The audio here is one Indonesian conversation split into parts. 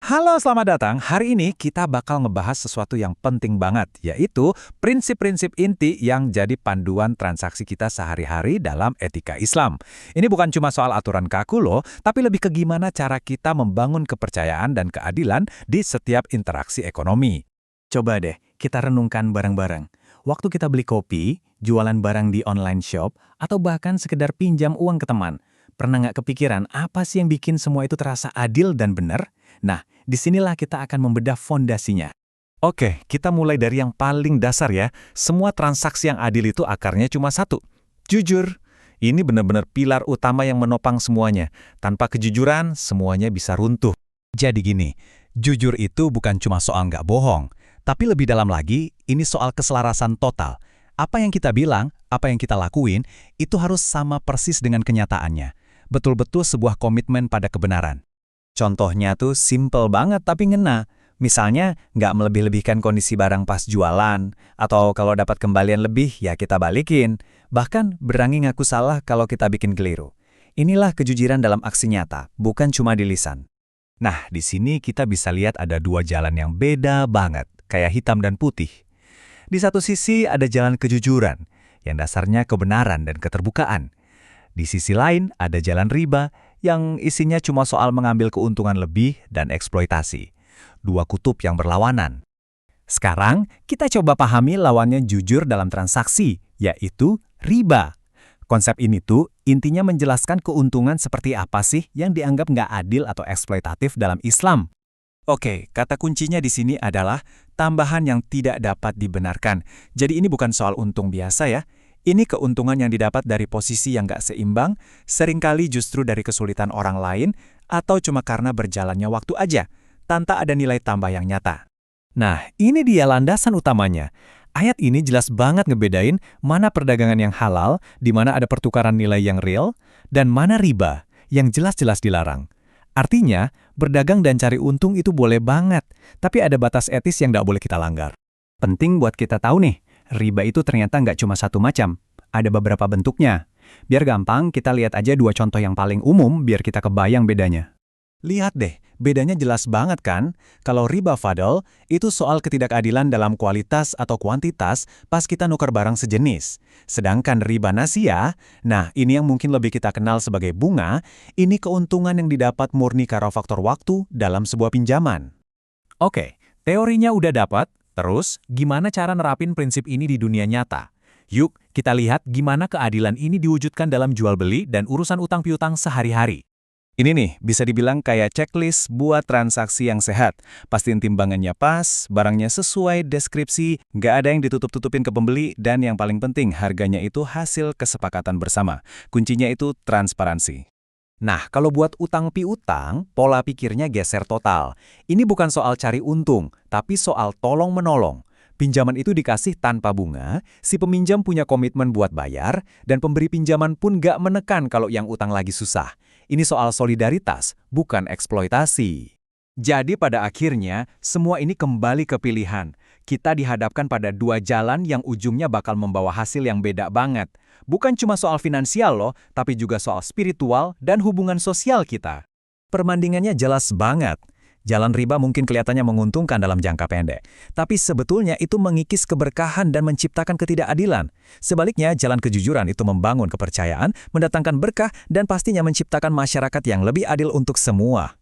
Halo, selamat datang. Hari ini kita bakal ngebahas sesuatu yang penting banget, yaitu prinsip-prinsip inti yang jadi panduan transaksi kita sehari-hari dalam etika Islam. Ini bukan cuma soal aturan kaku loh, tapi lebih ke gimana cara kita membangun kepercayaan dan keadilan di setiap interaksi ekonomi. Coba deh, kita renungkan bareng-bareng. Waktu kita beli kopi, jualan barang di online shop, atau bahkan sekedar pinjam uang ke teman, pernah nggak kepikiran apa sih yang bikin semua itu terasa adil dan benar? Nah, disinilah kita akan membedah fondasinya. Oke, kita mulai dari yang paling dasar ya. Semua transaksi yang adil itu akarnya cuma satu. Jujur. Ini benar-benar pilar utama yang menopang semuanya. Tanpa kejujuran, semuanya bisa runtuh. Jadi gini, jujur itu bukan cuma soal nggak bohong. Tapi lebih dalam lagi, ini soal keselarasan total. Apa yang kita bilang, apa yang kita lakuin, itu harus sama persis dengan kenyataannya. Betul-betul sebuah komitmen pada kebenaran. Contohnya tuh simple banget tapi ngena. Misalnya, nggak melebih-lebihkan kondisi barang pas jualan, atau kalau dapat kembalian lebih, ya kita balikin. Bahkan, berani ngaku salah kalau kita bikin keliru. Inilah kejujuran dalam aksi nyata, bukan cuma di lisan. Nah, di sini kita bisa lihat ada dua jalan yang beda banget, kayak hitam dan putih. Di satu sisi ada jalan kejujuran, yang dasarnya kebenaran dan keterbukaan. Di sisi lain ada jalan riba, yang isinya cuma soal mengambil keuntungan lebih dan eksploitasi. Dua kutub yang berlawanan. Sekarang, kita coba pahami lawannya jujur dalam transaksi, yaitu riba. Konsep ini tuh intinya menjelaskan keuntungan seperti apa sih yang dianggap nggak adil atau eksploitatif dalam Islam. Oke, kata kuncinya di sini adalah tambahan yang tidak dapat dibenarkan. Jadi ini bukan soal untung biasa ya. Ini keuntungan yang didapat dari posisi yang nggak seimbang, seringkali justru dari kesulitan orang lain, atau cuma karena berjalannya waktu aja, tanpa ada nilai tambah yang nyata. Nah, ini dia landasan utamanya. Ayat ini jelas banget ngebedain mana perdagangan yang halal, di mana ada pertukaran nilai yang real, dan mana riba, yang jelas-jelas dilarang. Artinya, berdagang dan cari untung itu boleh banget, tapi ada batas etis yang nggak boleh kita langgar. Penting buat kita tahu nih, riba itu ternyata nggak cuma satu macam, ada beberapa bentuknya. Biar gampang, kita lihat aja dua contoh yang paling umum biar kita kebayang bedanya. Lihat deh, bedanya jelas banget kan? Kalau riba fadl, itu soal ketidakadilan dalam kualitas atau kuantitas pas kita nukar barang sejenis. Sedangkan riba nasiah, nah ini yang mungkin lebih kita kenal sebagai bunga, ini keuntungan yang didapat murni karena faktor waktu dalam sebuah pinjaman. Oke, teorinya udah dapat, terus gimana cara nerapin prinsip ini di dunia nyata? Yuk, kita lihat gimana keadilan ini diwujudkan dalam jual beli dan urusan utang piutang sehari-hari. Ini nih, bisa dibilang kayak checklist buat transaksi yang sehat. Pastiin timbangannya pas, barangnya sesuai deskripsi, nggak ada yang ditutup-tutupin ke pembeli, dan yang paling penting, harganya itu hasil kesepakatan bersama. Kuncinya itu transparansi. Nah, kalau buat utang piutang, pola pikirnya geser total. Ini bukan soal cari untung, tapi soal tolong-menolong. Pinjaman itu dikasih tanpa bunga, si peminjam punya komitmen buat bayar, dan pemberi pinjaman pun nggak menekan kalau yang utang lagi susah. Ini soal solidaritas, bukan eksploitasi. Jadi pada akhirnya, semua ini kembali ke pilihan. Kita dihadapkan pada dua jalan yang ujungnya bakal membawa hasil yang beda banget. Bukan cuma soal finansial loh, tapi juga soal spiritual dan hubungan sosial kita. Perbandingannya jelas banget. Jalan riba mungkin kelihatannya menguntungkan dalam jangka pendek, tapi sebetulnya itu mengikis keberkahan dan menciptakan ketidakadilan. Sebaliknya, jalan kejujuran itu membangun kepercayaan, mendatangkan berkah, dan pastinya menciptakan masyarakat yang lebih adil untuk semua.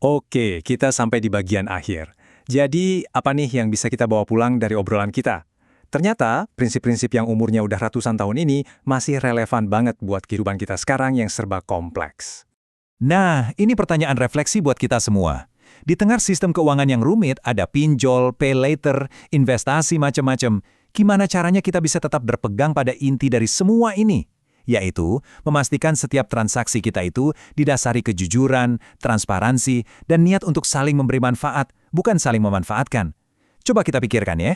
Oke, kita sampai di bagian akhir. Jadi, apa nih yang bisa kita bawa pulang dari obrolan kita? Ternyata, prinsip-prinsip yang umurnya udah ratusan tahun ini masih relevan banget buat kehidupan kita sekarang yang serba kompleks. Nah, ini pertanyaan refleksi buat kita semua. Di tengah sistem keuangan yang rumit, ada pinjol, pay later, investasi macam-macam. Gimana caranya kita bisa tetap berpegang pada inti dari semua ini? Yaitu, memastikan setiap transaksi kita itu didasari kejujuran, transparansi, dan niat untuk saling memberi manfaat, bukan saling memanfaatkan. Coba kita pikirkan ya.